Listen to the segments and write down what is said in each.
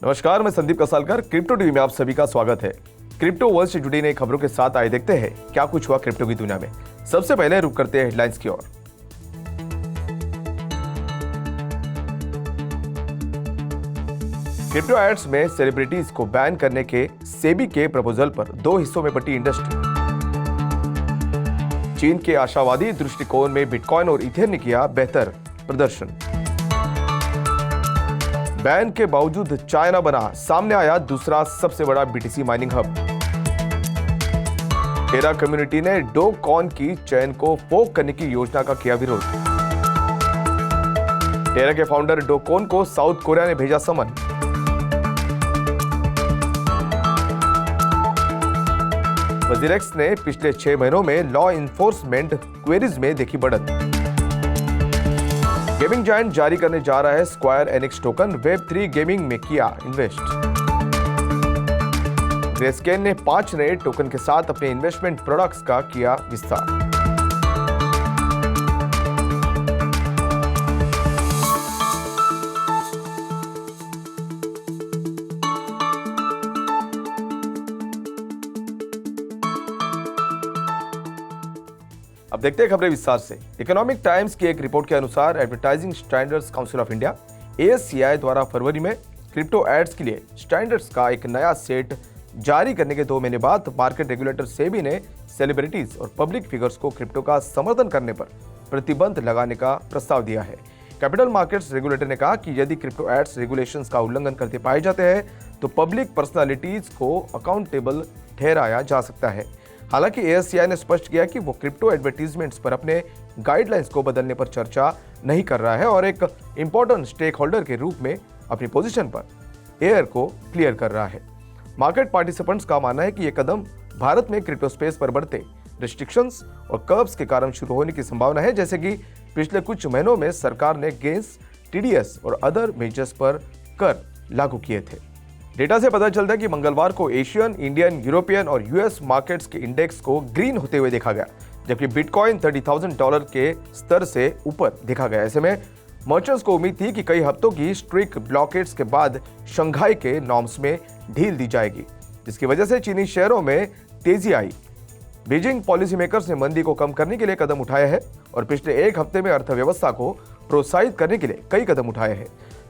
नमस्कार, मैं Sandeep कसालकर। Crypto TV में आप सभी का स्वागत है। क्रिप्टो वर्ल्ड से जुड़ी नई खबरों के साथ आए देखते हैं क्या कुछ हुआ क्रिप्टो की दुनिया में। सबसे पहले रुक करते हैं हेडलाइंस की ओर। क्रिप्टो एड्स में सेलिब्रिटीज को बैन करने के सेबी के प्रपोजल पर दो हिस्सों में बंटी इंडस्ट्री। चीन के आशावादी दृष्टिकोण में बिटकॉइन और इथेरियम ने किया बेहतर प्रदर्शन। बैन के बावजूद चाइना बना सामने आया दूसरा सबसे बड़ा बीटीसी माइनिंग हब। टेरा कम्युनिटी ने डो कॉइन की चेन को फोक करने की योजना का किया विरोध। टेरा के फाउंडर डो कॉइन को साउथ कोरिया ने भेजा समन। वजीरेक्स ने पिछले 6 महीनों में लॉ इन्फोर्समेंट क्वेरीज में देखी बढ़त। गेमिंग जायंट जारी करने जा रहा है square Enix token. Web3 gaming में किया इन्वेस्ट। ग्रेस्केल ने 5 नए टोकन के साथ अपने इन्वेस्टमेंट प्रोडक्ट्स का किया विस्तार। अब देखते हैं खबरें विस्तार से। इकोनॉमिक टाइम्स की एक रिपोर्ट के अनुसार advertising standards council of India ASCI द्वारा फरवरी में क्रिप्टो एड्स के लिए स्टैंडर्ड्स का एक नया सेट जारी करने के 2 महीने बाद मार्केट रेगुलेटर सेबी ने सेलिब्रिटीज और पब्लिक फिगर्स को क्रिप्टो का समर्थन करने पर प्रतिबंध लगाने का प्रस्ताव दिया है। कैपिटल मार्केट्स रेगुलेटर ने कहा कि यदि क्रिप्टो एड्स रेगुलेशंस का उल्लंघन करते पाए जाते हैं तो पब्लिक पर्सनालिटीज को अकाउंटेबल ठहराया जा सकता है। हालांकि ASCI ने स्पष्ट किया कि वो क्रिप्टो एडवर्टीजमेंट्स पर अपने गाइडलाइंस को बदलने पर चर्चा नहीं कर रहा है और एक इंपॉर्टेंट स्टेक होल्डर के रूप में अपनी पोजीशन पर एयर को क्लियर कर रहा है। मार्केट पार्टिसिपेंट्स का मानना है कि यह कदम भारत में क्रिप्टो स्पेस पर बढ़ते रिस्ट्रिक्शंस और कर्ब्स के कारण शुरू होने की संभावना है, जैसे कि पिछले कुछ महीनों में सरकार ने गेंस, TDS और अदर मेजर्स पर कर लागू किए थे। डेटा से पता चलता है कि मंगलवार को एशियन, इंडियन, यूरोपियन और US मार्केट्स के इंडेक्स को ग्रीन होते हुए देखा गया, जबकि बिटकॉइन $30,000 के स्तर से ऊपर देखा गया। ऐसे में मर्चेंट्स को उम्मीद थी कि कई हफ्तों की स्ट्रिक्ट ब्लॉकेट्स के बाद शंघाई के नॉर्म्स में ढील दी जाएगी, जिसकी वजह से चीनी शेयरों में तेजी आई। बीजिंग पॉलिसी मेकर्स ने मंदी को कम करने के लिए कदम उठाए हैं और पिछले एक हफ्ते में अर्थव्यवस्था को प्रोत्साहित करने के लिए कई कदम उठाए हैं।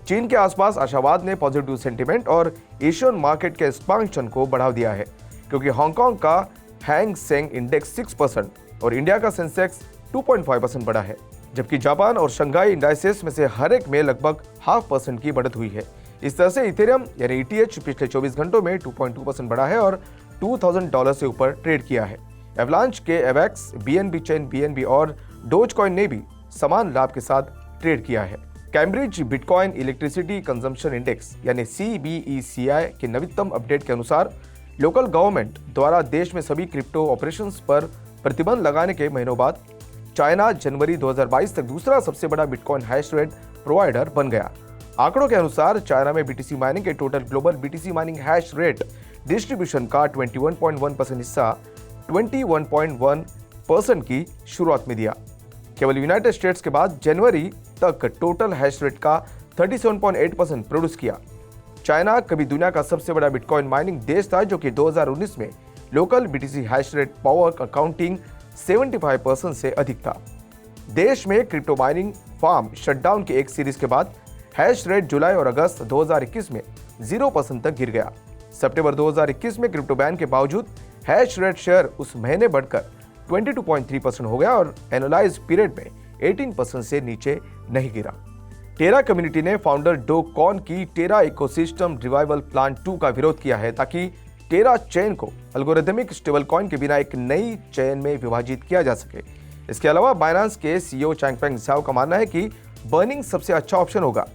चीन के आसपास आशावाद ने पॉजिटिव सेंटीमेंट और एशियन मार्केट के एक्सपांशन को बढ़ावा दिया है, क्योंकि हांगकांग का हैंग सेंग इंडेक्स 6% और इंडिया का सेंसेक्स 2.5% बढ़ा है, जबकि जापान और शंघाई इंडाइसेस में से हर एक में लगभग 0.5% की बढ़त हुई है। इस तरह से इथेरियम यानी ETH पिछले 24 घंटों में 2.2% बढ़ा है और $2,000 से ऊपर ट्रेड किया है। एवलांच के एवेक्स, BNB चेन BNB और डोजकॉइन ने भी समान लाभ के साथ ट्रेड किया है। Cambridge bitcoin electricity consumption index यानी CBECI के नवीनतम अपडेट के अनुसार लोकल गवर्नमेंट द्वारा देश में सभी क्रिप्टो ऑपरेशंस पर प्रतिबंध लगाने के महीनों बाद चाइना जनवरी 2022 तक दूसरा सबसे बड़ा बिटकॉइन हैश रेट प्रोवाइडर बन गया। आंकड़ों के अनुसार चाइना में BTC माइनिंग के total global BTC mining hash rate distribution का 21.1% हिस्सा 21.1% की शुरुआत में दिया। केवल यूनाइटेड स्टेट्स के बाद जनवरी तक टोटल हैश रेट का 37.8% प्रोड्यूस किया। चाइना कभी दुनिया का सबसे बड़ा बिटकॉइन माइनिंग देश था, जो कि 2019 में local BTC hash rate power accounting 75% से अधिक था। देश में क्रिप्टो माइनिंग फार्म शटडाउन की एक सीरीज के बाद हैश रेट जुलाई और अगस्त 2021 में 0% तक गिर गया। सितंबर 2021 में क्रिप्टो बैन के बावजूद हैश रेट शेयर उस महीने बढ़कर 22.3% हो गया और एनालाइज पीरियड में 18% से नीचे नहीं गिरा। टेरा कम्युनिटी ने फाउंडर डो कॉइन की टेरा इकोसिस्टम रिवाइवल प्लान 2 का विरोध किया है, ताकि टेरा चेन को एल्गोरिथमिक स्टेबल कॉइन के बिना एक नई चेन में विभाजित किया जा सके। इसके अलावा बाइनेंस के CEO चैंगफेंग झाओ का मानना है कि बर्निंग सबसे अच्छा ऑप्शन होगा।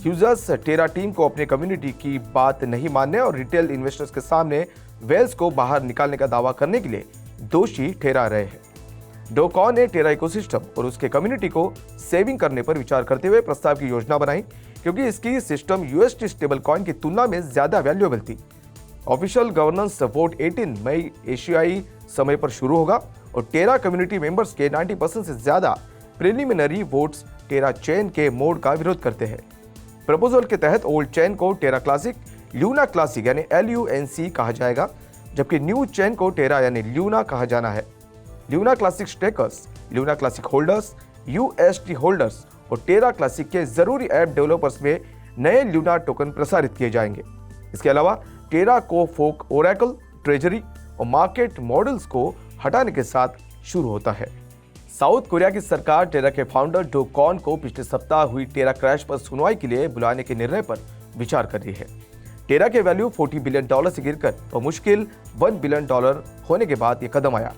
यूजर्स टेरा टीम को अपने कम्युनिटी की बात नहीं मानने और रिटेल इन्वेस्टर्स के सामने वेल्स को बाहर निकालने का दावा करने के लिए दोषी ठहरा रहे हैं। डो कॉइन ने टेरा इकोसिस्टम और उसके कम्युनिटी को सेविंग करने पर विचार करते हुए प्रस्ताव की योजना बनाई, क्योंकि इसकी सिस्टम USD स्टेबल कॉइन की तुलना में ज्यादा वैल्यूएबल थी। ऑफिशियल गवर्नेंस वोट 18 मई एशियाई समय पर शुरू होगा और टेरा कम्युनिटी मेंबर्स के 90% से ज्यादा प्रिलिमिनरी वोट्स टेरा चेन के मोड का विरोध करते हैं। प्रपोजल के तहत ओल्ड चेन को टेरा क्लासिक, ल्यूना क्लासिक यानी LUNC कहा जाएगा, जबकि न्यू चेन को टेरा यानी ल्यूना कहा जाना है। Lunar classic stakers, lunar classic holders, UST holders और टेरा क्लासिक के जरूरी ऐप डेवलपर्स में नए ल्यूना टोकन प्रसारित किए जाएंगे। इसके अलावा टेरा को फोक ओरेकल, ट्रेजरी और मार्केट मॉडल्स को हटाने के साथ शुरू होता है। साउथ कोरिया की सरकार टेरा के फाउंडर डो कॉन को पिछले सप्ताह हुई टेरा क्रैश पर सुनवाई के लिए बुलाने के निर्णय पर विचार कर रही है। टेरा के वैल्यू $40 बिलियन से गिरकर बमुश्किल $1 बिलियन होने के बाद यह कदम आया,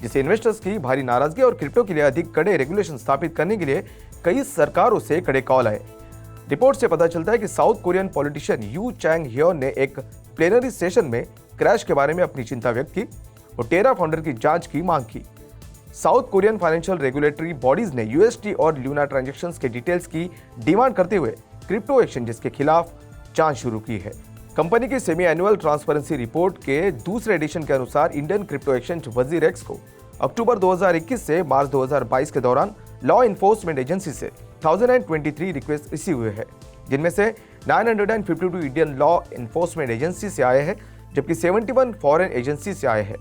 जिसे इन्वेस्टर्स की भारी नाराजगी और क्रिप्टो के लिए अधिक कड़े रेगुलेशन स्थापित करने के लिए कई सरकारों से कड़े कॉल आए। रिपोर्ट से पता चलता है कि South Korean politician Yoo Chang Hyeon ने एक प्लेनरी सेशन में क्रैश के बारे में अपनी चिंता व्यक्त की और टेरा फाउंडर की जांच की मांग की। South Korean financial regulatory bodies ने UST और ल्यूना ट्रांजैक्शंस के डिटेल्स की डिमांड करते हुए क्रिप्टो एक्सचेंजेस के खिलाफ जांच शुरू की है। कंपनी की सेमी एनुअल ट्रांसपेरेंसी रिपोर्ट के दूसरे एडिशन के अनुसार इंडियन क्रिप्टो एक्सचेंज WazirX को अक्टूबर 2021 से मार्च 2022 के दौरान लॉ इन्फोर्समेंट एजेंसी से 1023 रिक्वेस्ट रिसीव हुए हैं, जिनमें से 952 इंडियन लॉ इन्फोर्समेंट एजेंसी से आए हैं, जबकि 71 फॉरेन एजेंसी से आए हैं।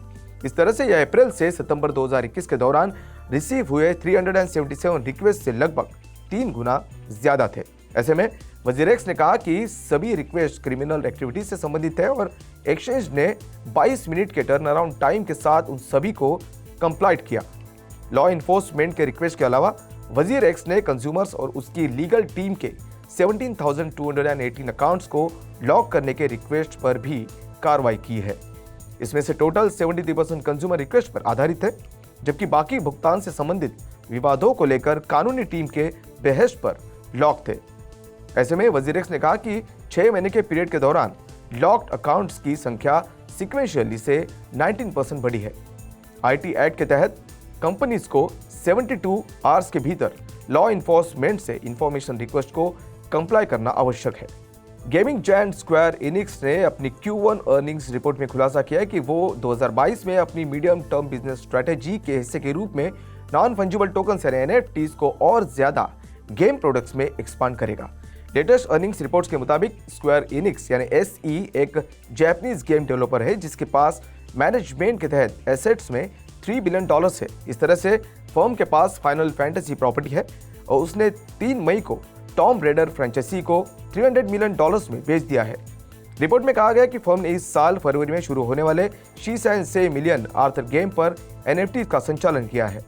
इस तरह से यह अप्रैल से सितंबर 2021 के दौरान रिसीव हुए 377 रिक्वेस्ट से लगभग 3 गुना ज्यादा थे। ऐसे में WazirX ने कहा कि सभी रिक्वेस्ट क्रिमिनल एक्टिविटी से संबंधित है और एक्सचेंज ने 22 मिनट के टर्न अराउंड टाइम के साथ उन सभी को कंप्लाइट किया। लॉ इन्फोर्समेंट के रिक्वेस्ट के अलावा WazirX ने कंज्यूमर्स और उसकी लीगल टीम के 17,218 अकाउंट्स को लॉक करने के रिक्वेस्ट पर भी कार्रवाई की है। इसमें से टोटल 73% कंज्यूमर रिक्वेस्ट पर आधारित है, जबकि बाकी भुगतान से संबंधित विवादों को लेकर कानूनी टीम के बहस पर लॉक थे। ऐसे में WazirX ने कहा कि 6 महीने के पीरियड के दौरान लॉक्ड अकाउंट्स की संख्या सिक्वेंशियली से 19% बढ़ी है। IT एक्ट के तहत कंपनीज को 72 आवर्स के भीतर लॉ इन्फोर्समेंट से इंफॉर्मेशन रिक्वेस्ट को कंप्लाई करना आवश्यक है। गेमिंग जायंट स्क्वायर इनिक्स ने अपनी Q1 अर्निंग्स रिपोर्ट में खुलासा किया है कि वो 2022 में अपनी मीडियम टर्म बिजनेस स्ट्रेटेजी के हिस्से के रूप में नॉन फंजिबल टोकन्स यानी NFTs को और ज्यादा गेम प्रोडक्ट्स में एक्सपांड करेगा। लेटेस्ट अर्निंग्स रिपोर्ट्स के मुताबिक स्क्वायर इनिक्स यानी SE एक जापानीज गेम डेवलपर है, जिसके पास मैनेजमेंट के तहत एसेट्स में $3 बिलियन है। इस तरह से फर्म के पास फाइनल फैंटेसी प्रॉपर्टी है और उसने 3 मई को टॉम रेडर फ्रेंचाइजी को $300 मिलियन में बेच दिया है। रिपोर्ट में कहा गया कि फर्म ने इस साल फरवरी में शुरू होने वाले शी एंड से मिलियन आर्थर गेम पर NFT का संचालन किया है।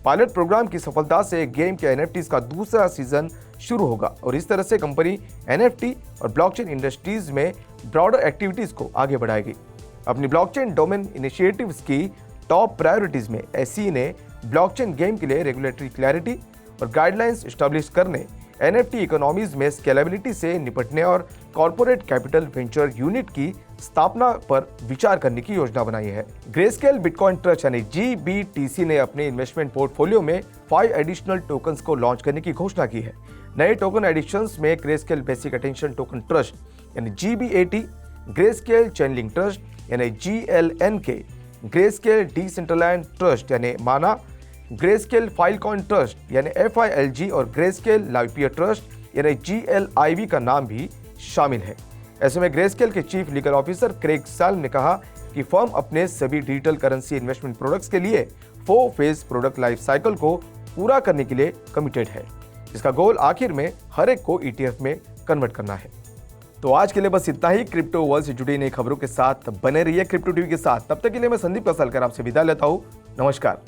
पायलट प्रोग्राम की सफलता से गेम के NFTs का दूसरा सीजन शुरू होगा और इस तरह से कंपनी NFT और ब्लॉकचेन इंडस्ट्रीज में ब्रॉडर एक्टिविटीज को आगे बढ़ाएगी। अपनी ब्लॉकचेन डोमेन इनिशिएटिव्स की टॉप प्रायोरिटीज में SE ने ब्लॉकचेन गेम के लिए रेगुलेटरी क्लैरिटी और गाइडलाइंस एस्टैब्लिश करने, NFT इकोनॉमीज में स्केलेबिलिटी से निपटने और कॉर्पोरेट कैपिटल वेंचर यूनिट की स्थापना पर विचार करने की योजना बनाई है। ग्रेस्केल बिटकॉइन ट्रस्ट यानी GBTC ने अपने इन्वेस्टमेंट पोर्टफोलियो में 5 एडिशनल टोकन्स को लॉन्च करने की घोषणा की है। नए टोकन एडिशंस में greyscale basic attention token trust यानी GBAT, ग्रेस्केल चैनलिंग ट्रस्ट यानी GLNK, ग्रेस्केल डिसेंट्रलैंड ट्रस्ट यानी माना, ग्रेस्केल फाइलकॉइन ट्रस्ट यानी FILG और ग्रेस्केल लाइपियर ट्रस्ट यानी GLIV का नाम भी शामिल है। ऐसे में ग्रेस्केल के चीफ लीगल ऑफिसर क्रेग साल्म ने कहा कि फर्म अपने सभी डिजिटल करेंसी इन्वेस्टमेंट प्रोडक्ट्स के लिए 4 फेज प्रोडक्ट लाइफ साइकिल को पूरा करने के लिए कमिटेड है, जिसका गोल आखिर में हर एक को ETF में कन्वर्ट करना है। तो आज के लिए बस इतना ही। क्रिप्टो वर्ल्ड से जुड़ी नई खबरों के साथ बने रहिए क्रिप्टो टीवी के साथ। तब तक के लिए मैं संदीप कसलकर आपसे विदा लेता हूँ। नमस्कार।